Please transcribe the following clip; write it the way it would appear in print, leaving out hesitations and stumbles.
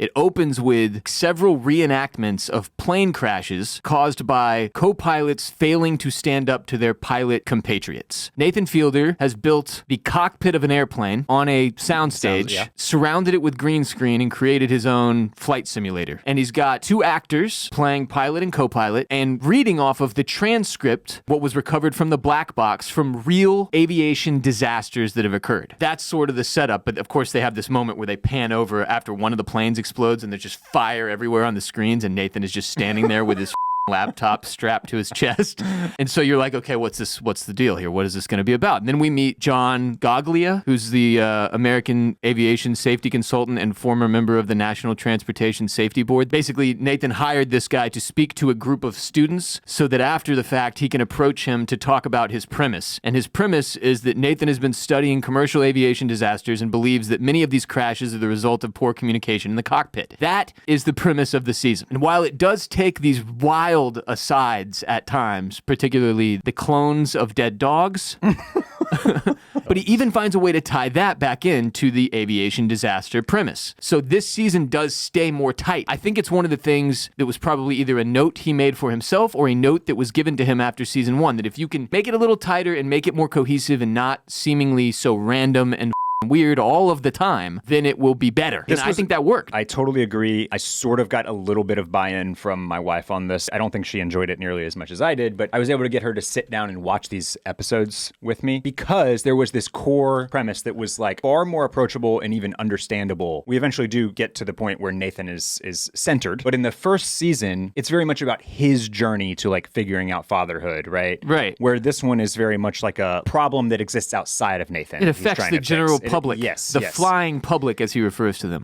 It opens with several reenactments of plane crashes caused by co-pilots failing to stand up to their pilot compatriots. Nathan Fielder has built the cockpit of an airplane on a soundstage, surrounded it with green screen, and created his own flight simulator. And he's got two actors playing pilot and co-pilot and reading off of the transcript, what was recovered from the black box from real aviation disasters that have occurred. That's sort of the setup, but of course they have this moment where they pan over after one of the planes explodes and there's just fire everywhere on the screens and Nathan is just standing there with his laptop strapped to his chest. And so you're like, okay, what's the deal here? What is this going to be about? And then we meet John Goglia, who's the American aviation safety consultant and former member of the National Transportation Safety Board. Basically, Nathan hired this guy to speak to a group of students so that after the fact, he can approach him to talk about his premise. And his premise is that Nathan has been studying commercial aviation disasters and believes that many of these crashes are the result of poor communication in the cockpit. That is the premise of the season. And while it does take these wild asides at times, particularly the clones of dead dogs, but he even finds a way to tie that back into the aviation disaster premise. So this season does stay more tight. I think it's one of the things that was probably either a note he made for himself or a note that was given to him after season one, that if you can make it a little tighter and make it more cohesive and not seemingly so random and weird all of the time, then it will be better. And I think that worked. I totally agree. I sort of got a little bit of buy-in from my wife on this. I don't think she enjoyed it nearly as much as I did, but I was able to get her to sit down and watch these episodes with me because there was this core premise that was like far more approachable and even understandable. We eventually do get to the point where Nathan is centered, but in the first season, it's very much about his journey to like figuring out fatherhood, right? Right. Where this one is very much like a problem that exists outside of Nathan. It affects the general public. Yes. The flying public, as he refers to them.